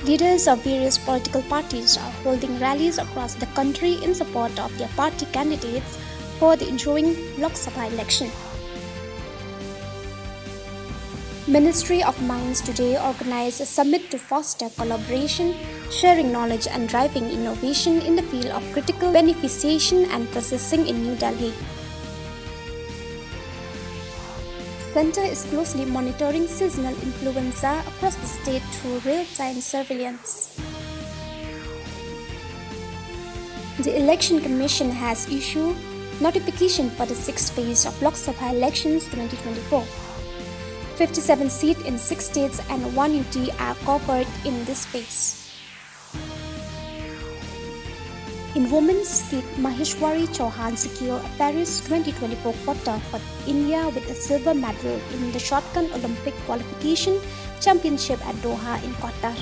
Leaders of various political parties are holding rallies across the country in support of their party candidates for the ensuing Lok Sabha election. Ministry of Mines today organized a summit to foster collaboration, sharing knowledge and driving innovation in the field of critical beneficiation and processing in New Delhi. Center is closely monitoring seasonal influenza across the state through real-time surveillance. The Election Commission has issued notification for the sixth phase of Lok Sabha elections 2024. 57 seats in 6 states and 1 UT are covered in this phase. In women's ski, Maheshwari Chauhan secured a Paris 2024 quota for India with a silver medal in the Shotgun Olympic Qualification Championship at Doha in Qatar.